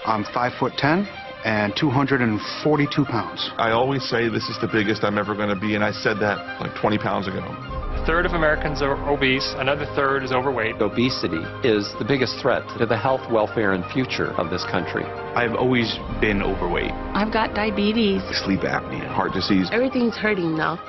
I'm 5'10" and 242 pounds. I always say this is the biggest I'm ever going to be, and I said that like 20 pounds ago. A third of Americans are obese, another third is overweight. Obesity is the biggest threat to the health, welfare, and future of this country. I've always been overweight. I've got diabetes. Sleep apnea, heart disease. Everything's hurting now.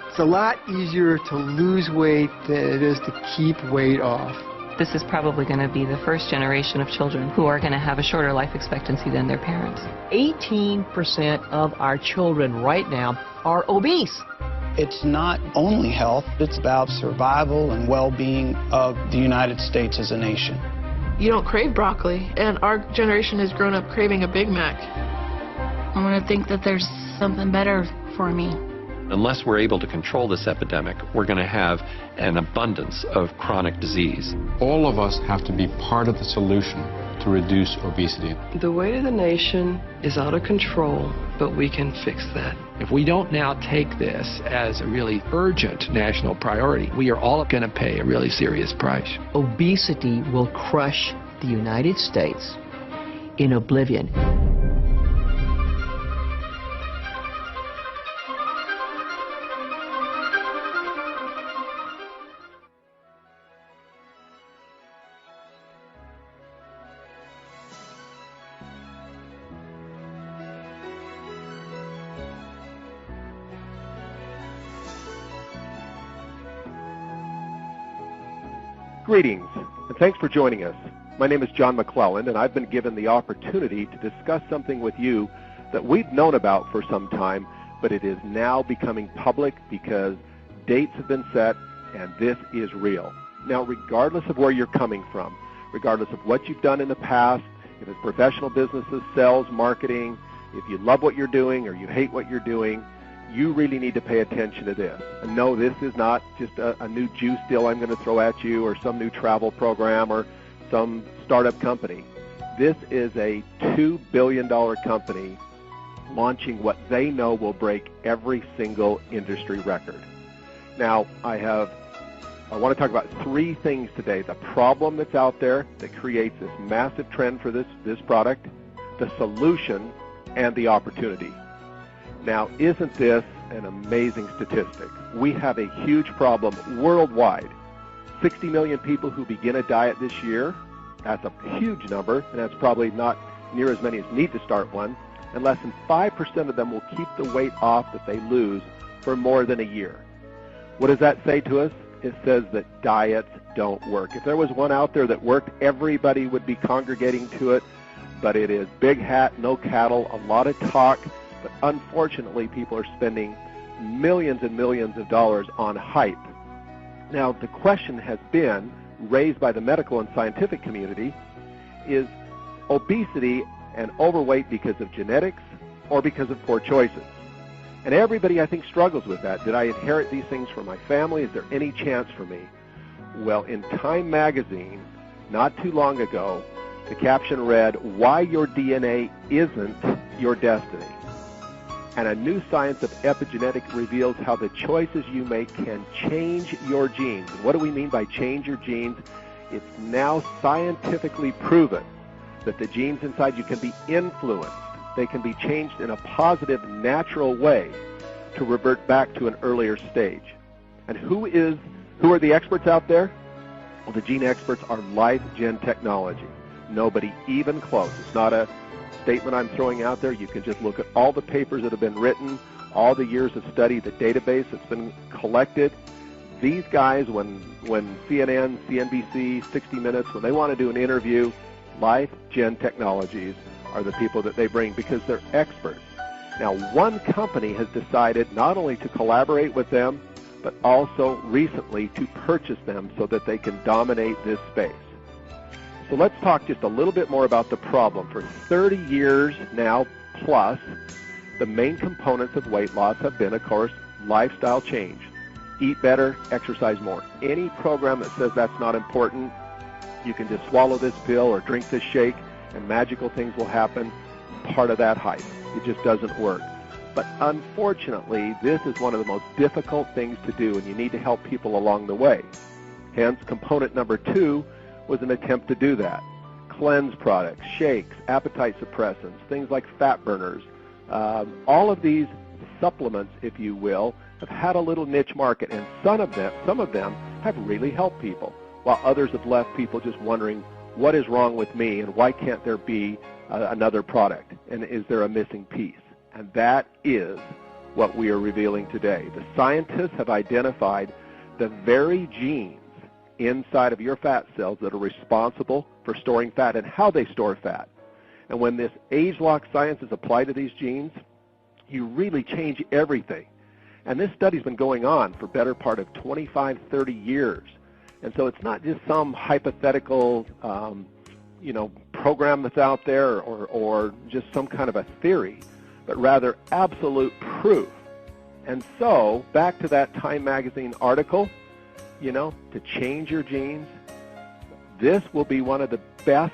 It's a lot easier to lose weight than it is to keep weight off. This is probably going to be the first generation of children who are going to have a shorter life expectancy than their parents. 18% of our children right now are obese. It's not only health, it's about survival and well-being of the United States as a nation. You don't crave broccoli, and our generation has grown up craving a Big Mac. I want to think that there's something better for me. Unless we're able to control this epidemic, we're going to have an abundance of chronic disease. All of us have to be part of the solution to reduce obesity. The weight of the nation is out of control, but we can fix that. If we don't now take this as a really urgent national priority, we are all going to pay a really serious price. Obesity will crush the United States in oblivion. Greetings, and thanks for joining us. My name is John McClelland, and I've been given the opportunity to discuss something with you that we've known about for some time, but it is now becoming public because dates have been set, and this is real. Now, regardless of where you're coming from, regardless of what you've done in the past, if it's professional businesses, sales, marketing, if you love what you're doing or you hate what you're doing, you really need to pay attention to this. And no, this is not just a new juice deal I'm going to throw at you or some new travel program or some startup company. This is a $2 billion company launching what they know will break every single industry record. Now, I want to talk about three things today. The problem that's out there that creates this massive trend for this product, the solution, and the opportunity. Now, isn't this an amazing statistic? We have a huge problem worldwide. 60 million people who begin a diet this year. That's a huge number, and that's probably not near as many as need to start one. And less than 5% of them will keep the weight off that they lose for more than a year. What does that say to us? It says that diets don't work. If there was one out there that worked, everybody would be congregating to it. But it is big hat, no cattle, a lot of talk. But unfortunately, people are spending millions and millions of dollars on hype. Now, the question has been raised by the medical and scientific community, is obesity and overweight because of genetics or because of poor choices? And everybody, I think, struggles with that. Did I inherit these things from my family? Is there any chance for me? Well, in Time magazine, not too long ago, the caption read, "Why your DNA isn't your destiny." And a new science of epigenetics reveals how the choices you make can change your genes. And what do we mean by change your genes? It's now scientifically proven that the genes inside you can be influenced. They can be changed in a positive, natural way to revert back to an earlier stage. And who are the experts out there? Well, the gene experts are Life Gen Technology. Nobody even close. It's not a statement I'm throwing out there. You can just look at all the papers that have been written, all the years of study, the database that's been collected. These guys, when CNN, CNBC, 60 Minutes, when they want to do an interview, Life Gen Technologies are the people that they bring because they're experts. Now, one company has decided not only to collaborate with them, but also recently to purchase them so that they can dominate this space. So let's talk just a little bit more about the problem. For 30 years now plus, the main components of weight loss have been, of course, lifestyle change. Eat better, exercise more. Any program that says that's not important, you can just swallow this pill or drink this shake and magical things will happen, part of that hype. It just doesn't work. But unfortunately, this is one of the most difficult things to do, and you need to help people along the way. Hence, component number 2 was an attempt to do that. cleanse products, shakes, appetite suppressants, things like fat burners. All of these supplements, if you will, have had a little niche market, and some of them have really helped people, while others have left people just wondering, what is wrong with me, and why can't there be another product, and is there a missing piece? And that is what we are revealing today. The scientists have identified the very genes inside of your fat cells that are responsible for storing fat and how they store fat. And when this age-lock science is applied to these genes, you really change everything. And this study's been going on for better part of 25, 30 years. And so it's not just some hypothetical, program that's out there or just some kind of a theory, but rather absolute proof. And so, back to that Time Magazine article, to change your genes, this will be one of the best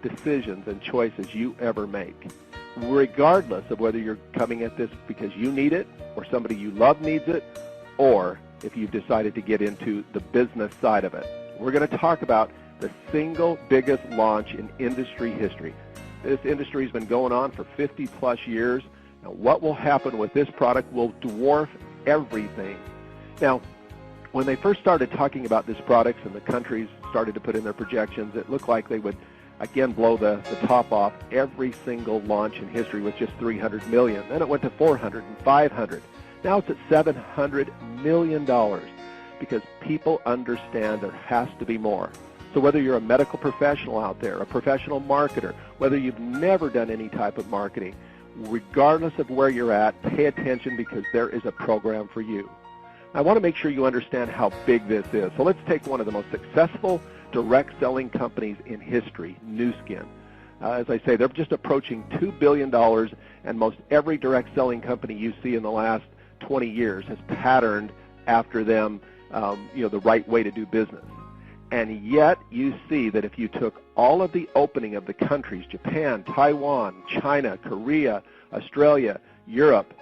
decisions and choices you ever make, regardless of whether you're coming at this because you need it or somebody you love needs it, or if you've decided to get into the business side of it. We're going to talk about the single biggest launch in industry history. This industry has been going on for 50 plus years. Now, what will happen with this product will dwarf everything. Now, when they first started talking about this product and the countries started to put in their projections, it looked like they would again blow the top off every single launch in history with just 300 million. Then it went to 400 and 500. Now it's at $700 million because people understand there has to be more. So whether you're a medical professional out there, a professional marketer, whether you've never done any type of marketing, regardless of where you're at, pay attention because there is a program for you. I want to make sure you understand how big this is. So let's take one of the most successful direct selling companies in history, Nu Skin. As I say, they're just approaching $2 billion, and most every direct selling company you see in the last 20 years has patterned after them, the right way to do business. And yet you see that if you took all of the opening of the countries, Japan, Taiwan, China, Korea, Australia, Europe,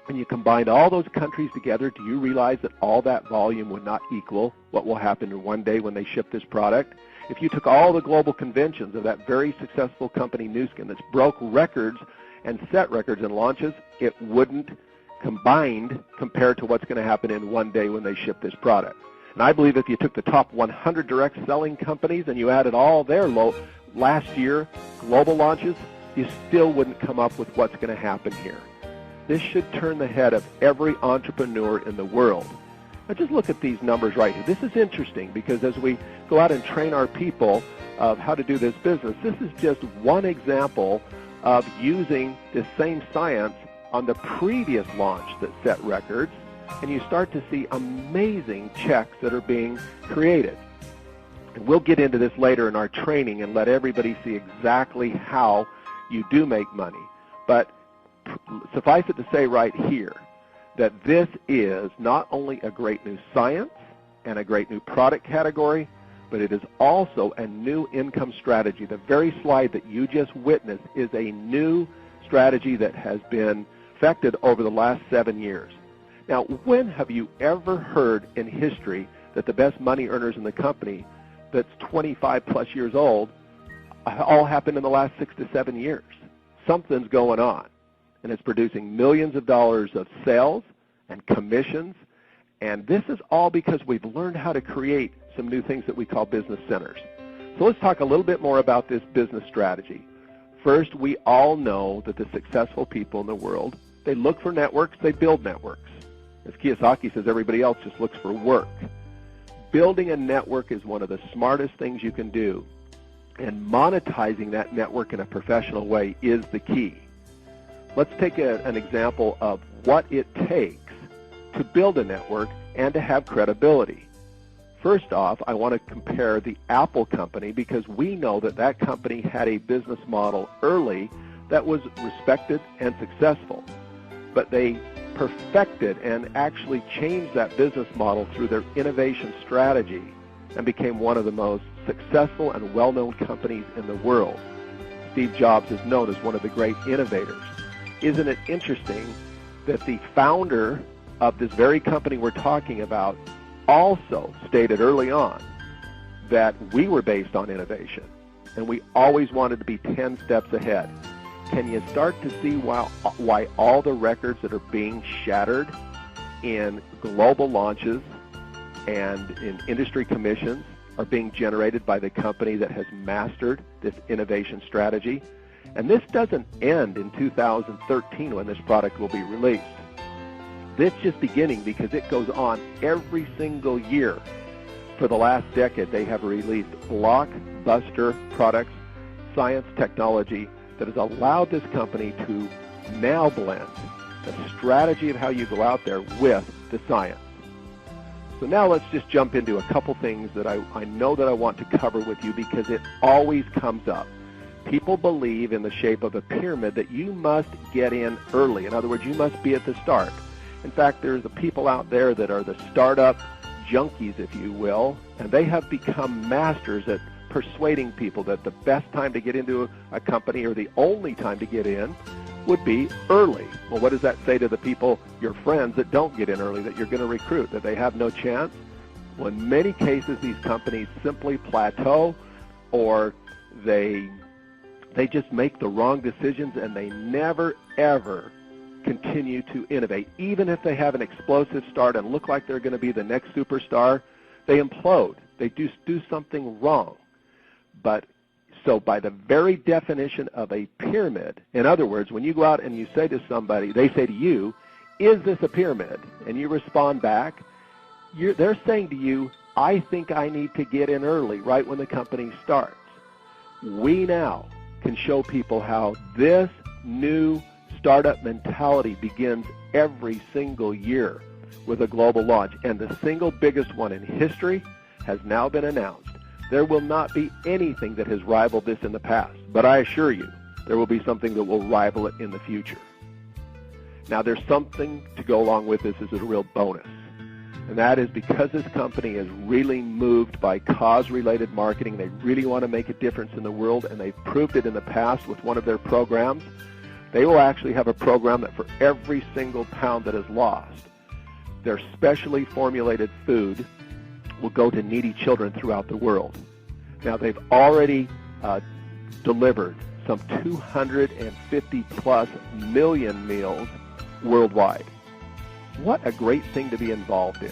and you combined all those countries together, do you realize that all that volume would not equal what will happen in one day when they ship this product? If you took all the global conventions of that very successful company, Nu Skin, that's broke records and set records in launches, it wouldn't combined compared to what's going to happen in one day when they ship this product. And I believe if you took the top 100 direct selling companies and you added all their last year global launches, you still wouldn't come up with what's going to happen here. This should turn the head of every entrepreneur in the world. Now just look at these numbers right here. This is interesting because as we go out and train our people of how to do this business, this is just one example of using the same science on the previous launch that set records, and you start to see amazing checks that are being created. And we'll get into this later in our training and let everybody see exactly how you do make money. But suffice it to say right here that this is not only a great new science and a great new product category, but it is also a new income strategy. The very slide that you just witnessed is a new strategy that has been perfected over the last 7 years. Now, when have you ever heard in history that the best money earners in the company that's 25 plus years old all happened in the last 6 to 7 years? Something's going on, and it's producing millions of dollars of sales and commissions, and this is all because we've learned how to create some new things that we call business centers. So let's talk a little bit more about this business strategy. First, we all know that the successful people in the world, they look for networks, they build networks. As Kiyosaki says, everybody else just looks for work. Building a network is one of the smartest things you can do, and monetizing that network in a professional way is the key. Let's take an example of what it takes to build a network and to have credibility. First off, I want to compare the Apple company because we know that that company had a business model early that was respected and successful. But they perfected and actually changed that business model through their innovation strategy and became one of the most successful and well-known companies in the world. Steve Jobs is known as one of the great innovators. Isn't it interesting that the founder of this very company we're talking about also stated early on that we were based on innovation. and we always wanted to be 10 steps ahead. Can you start to see why all the records that are being shattered in global launches and in industry commissions are being generated by the company that has mastered this innovation strategy? And this doesn't end in 2013 when this product will be released. This is just beginning because it goes on every single year. For the last decade, they have released blockbuster products, science, technology that has allowed this company to now blend the strategy of how you go out there with the science. So now let's just jump into a couple things that I know that I want to cover with you because it always comes up. People believe in the shape of a pyramid that you must get in early. In other words, you must be at the start. In fact, there's the people out there that are the startup junkies, if you will, and they have become masters at persuading people that the best time to get into a company or the only time to get in would be early. Well, what does that say to the people, your friends, that don't get in early, that you're going to recruit, that they have no chance? Well, in many cases, these companies simply plateau, or they just make the wrong decisions, and they never, ever continue to innovate. Even if they have an explosive start and look like they're going to be the next superstar, they implode. They do something wrong. But so by the very definition of a pyramid, in other words, when you go out and you say to somebody, they say to you, is this a pyramid? And you respond back, they're saying to you, I think I need to get in early, right when the company starts. We now can show people how this new startup mentality begins every single year with a global launch. And the single biggest one in history has now been announced. There will not be anything that has rivaled this in the past, but I assure you there will be something that will rival it in the future. Now, there's something to go along with this as a real bonus, and that is because this company is really moved by cause-related marketing. They really want to make a difference in the world, and they've proved it in the past with one of their programs. They will actually have a program that for every single pound that is lost, their specially formulated food will go to needy children throughout the world. Now, they've already delivered some 250-plus million meals worldwide. What a great thing to be involved in.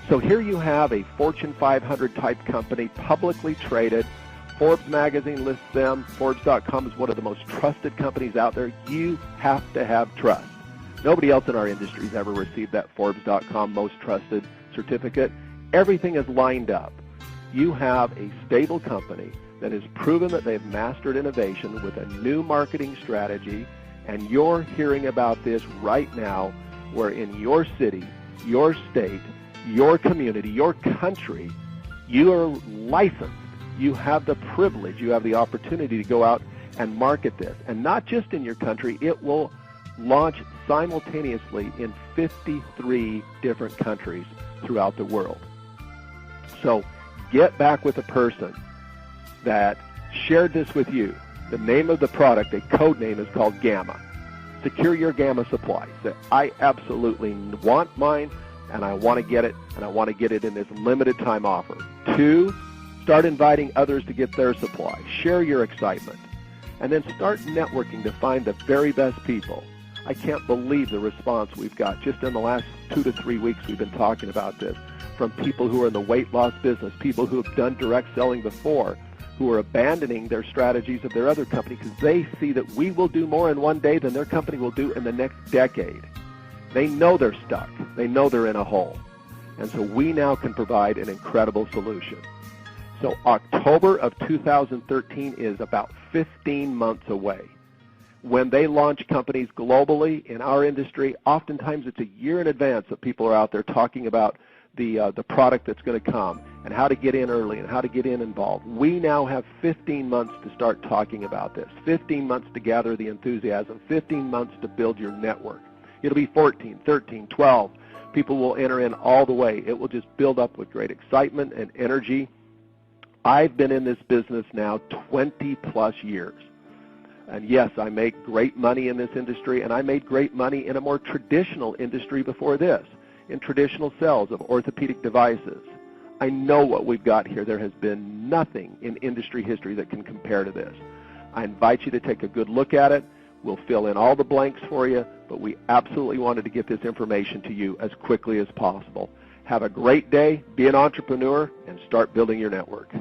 So here you have a Fortune 500 type company, publicly traded. Forbes magazine lists them. Forbes.com is one of the most trusted companies out there. You have to have trust. Nobody else in our industry has ever received that Forbes.com most trusted certificate. Everything is lined up. You have a stable company that has proven that they've mastered innovation with a new marketing strategy, and you're hearing about this right now, where in your city, your state, your community, your country, you are licensed. You have the privilege, you have the opportunity to go out and market this. And not just in your country, it will launch simultaneously in 53 different countries throughout the world. So get back with a person that shared this with you. The name of the product, a code name, is called Gamma. Secure your Gamma supply. Say, I absolutely want mine, and I want to get it, and I want to get it in this limited time offer. 2, start inviting others to get their supply. Share your excitement. And then start networking to find the very best people. I can't believe the response we've got. Just in the last 2 to 3 weeks we've been talking about this, from people who are in the weight loss business, people who have done direct selling before, who are abandoning their strategies of their other company because they see that we will do more in one day than their company will do in the next decade. They know they're stuck. They know they're in a hole. And so we now can provide an incredible solution. So October of 2013 is about 15 months away. When they launch companies globally in our industry, oftentimes it's a year in advance that people are out there talking about the product that's going to come and how to get in early and how to get involved. We now have 15 months to start talking about this, 15 months to gather the enthusiasm, 15 months to build your network. It'll be 14, 13, 12. People will enter in all the way. It will just build up with great excitement and energy. I've been in this business now 20-plus years. And yes, I make great money in this industry, and I made great money in a more traditional industry before this, in traditional sales of orthopedic devices. I know what we've got here. There has been nothing in industry history that can compare to this. I invite you to take a good look at it. We'll fill in all the blanks for you, but we absolutely wanted to get this information to you as quickly as possible. Have a great day, be an entrepreneur, and start building your network.